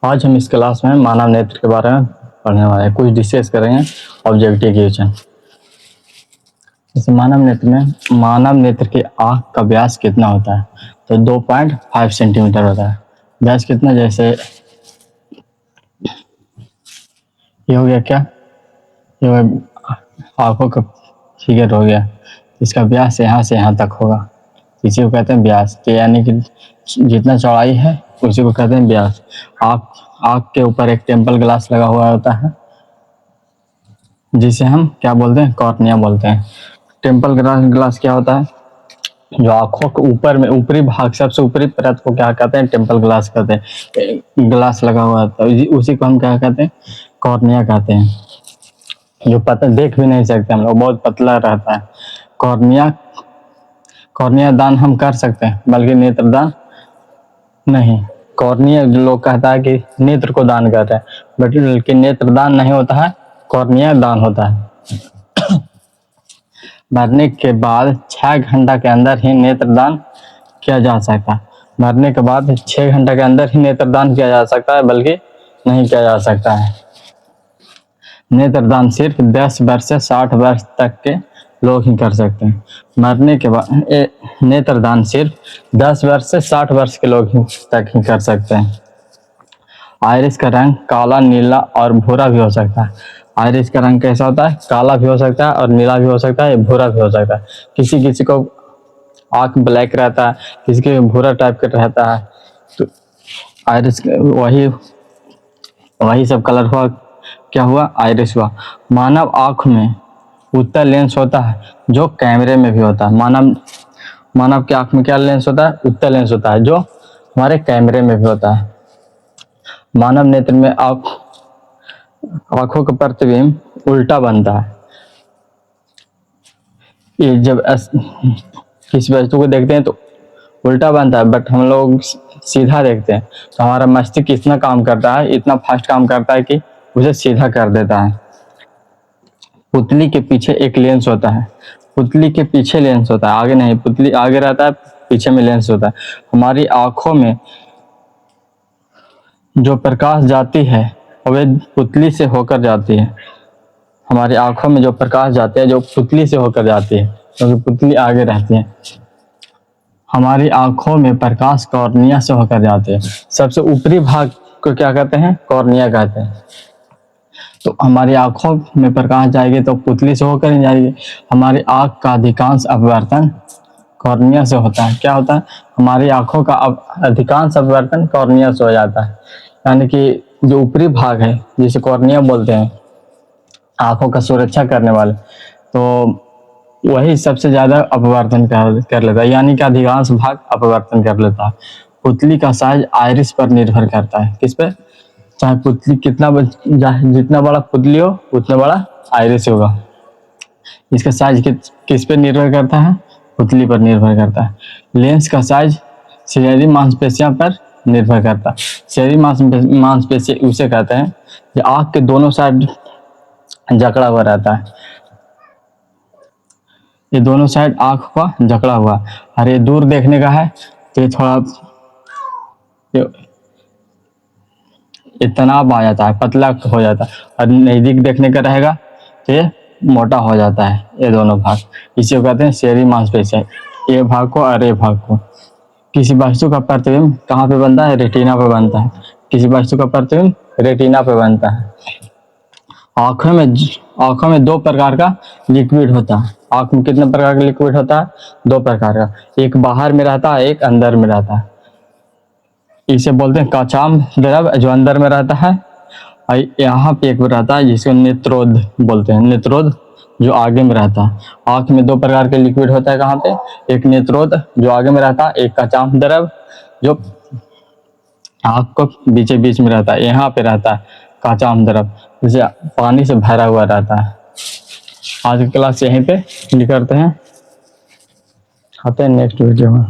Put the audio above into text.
आज हम इस क्लास में मानव नेत्र के बारे में पढ़ने वाले हैं, कुछ डिस्कस करेंगे ऑब्जेक्टिव क्वेश्चन। जैसे मानव नेत्र के आँख का व्यास कितना होता है, तो 2.5 सेंटीमीटर होता है। व्यास कितना, जैसे ये हो गया, क्या ये हो गया आँखों का फिगर हो गया, इसका व्यास यहाँ से यहाँ तक होगा, इसी को कहते हैं व्यास। तो यानी कि जितना चौड़ाई है उसी को कहते हैं व्यास। आँख के ऊपर एक टेम्पल ग्लास लगा हुआ होता है जिसे हम क्या बोलते हैं, कॉर्निया बोलते हैं। टेम्पल ग्लास क्या होता है, जो आँखों के ऊपर में ऊपरी भाग, सबसे ऊपरी परत को क्या कहते हैं, टेम्पल ग्लास कहते हैं। ग्लास लगा हुआ होता है, उसी को हम क्या कहते हैं, कॉर्निया कहते हैं। जो पता देख भी नहीं सकते हम लोग, बहुत पतला रहता है। कॉर्निया दान हम कर सकते हैं, बल्कि नेत्रदान नहीं। कॉर्निया लोग कहता है कि नेत्र को दान करते हैं, बल्कि नेत्रदान नहीं होता है, कॉर्निया दान होता है। मरने के बाद 6 घंटा के अंदर ही नेत्रदान किया जा सकता है। मरने के बाद 6 घंटा के अंदर ही नेत्रदान किया जा सकता है, बल्कि नहीं किया जा सकता है। नेत्रदान सिर्फ 10 वर्ष से 60 वर्ष तक के लोग ही कर सकते हैं। मरने के बाद नेत्रदान सिर्फ 10 वर्ष से 60 वर्ष के लोग तक ही कर सकते हैं। आइरिस का रंग काला, नीला और भूरा भी हो सकता है। आइरिस का रंग कैसा होता है, काला भी हो सकता है और नीला भी हो सकता है, भूरा भी हो सकता है। किसी किसी को आँख ब्लैक रहता है, किसी के भूरा टाइप का रहता है। तो आइरिस वही सब कलर हुआ, क्या हुआ, आइरिस हुआ। मानव आँख में उत्तल लेंस होता है, जो कैमरे में भी होता है। मानव की आँख में क्या लेंस होता है, उत्तल लेंस होता है, जो हमारे कैमरे में भी होता है। मानव नेत्र में आँखों का प्रतिबिंब उल्टा बनता है। ये जब किसी वस्तु को देखते हैं तो उल्टा बनता है, बट हम लोग सीधा देखते हैं, तो हमारा मस्तिष्क इतना काम करता है, इतना फास्ट काम करता है कि उसे सीधा कर देता है। पुतली के पीछे एक लेंस होता है, पुतली के पीछे लेंस होता है, आगे नहीं। पुतली आगे रहता है, पीछे में लेंस होता है। हमारी आँखों में जो प्रकाश जाती है वह पुतली से होकर जाती है। हमारी आँखों में जो प्रकाश जाते हैं, जो पुतली से होकर जाती है, क्योंकि पुतली आगे रहती है। हमारी आँखों में प्रकाश कॉर्निया से होकर जाते हैं। सबसे ऊपरी भाग को क्या कहते हैं, कॉर्निया कहते हैं। तो हमारी आँखों में प्रकाश जाएगी तो पुतली से होकर ही जाएगी। हमारी आँख का अधिकांश अपवर्तन कॉर्निया से होता है। क्या होता है, हमारी आँखों का अधिकांश अपवर्तन कॉर्निया से हो जाता है। यानी कि जो ऊपरी भाग है, जिसे कॉर्निया बोलते हैं, आँखों का सुरक्षा करने वाले, तो वही सबसे ज्यादा अपवर्तन कर लेता है, यानी कि अधिकांश भाग अपवर्तन कर लेता है। पुतली का साइज आइरिस पर निर्भर करता है। किस पे, चाहे पुतली जितना बड़ा पुतली हो उतना बड़ा आइरिस होगा। इसका साइज किस पे निर्भर करता है, पुतली पर निर्भर करता है। लेंस का साइज शरीरी मांसपेशियों पर निर्भर करता है। शरीरी मांसपेशी उसे कहते हैं जो आँख के दोनों साइड जकड़ा हुआ रहता है। ये दोनों साइड आँख का जकड़ा हुआ, और ये दूर देखने का है तो ये थोड़ा ये तनाव आ जाता है, पतला हो जाता है, और नज़दीक देखने का रहेगा तो ये मोटा हो जाता है। ये दोनों भाग, इसी को कहते हैं शरीरी मांसपेशियाँ, ये भाग को और ये भाग को। किसी वस्तु का प्रतिबिंब कहाँ पे बनता है, रेटिना पे बनता है। किसी वस्तु का प्रतिबिंब रेटिना पे बनता है। आँखों में 2 प्रकार का लिक्विड होता है। आँख में कितने प्रकार का लिक्विड होता है, 2 प्रकार का। एक बाहर में रहता है, एक अंदर में रहता है। इसे बोलते हैं काचाम द्रव, जो अंदर में रहता है। और यहाँ पे एक रहता है जिसको नेत्रोद बोलते हैं, नेत्रोद जो आगे में रहता है। आँख में 2 प्रकार के लिक्विड होता है, कहाँ पे, एक नेत्रोद जो आगे में रहता है, एक काचाम द्रव जो आँख को बीचे बीच में रहता है, यहाँ पे रहता है काचाम द्रव, जैसे पानी से भरा हुआ रहता है। आज की क्लास यहीं पे करते हैं, आते हैं नेक्स्ट वीडियो में।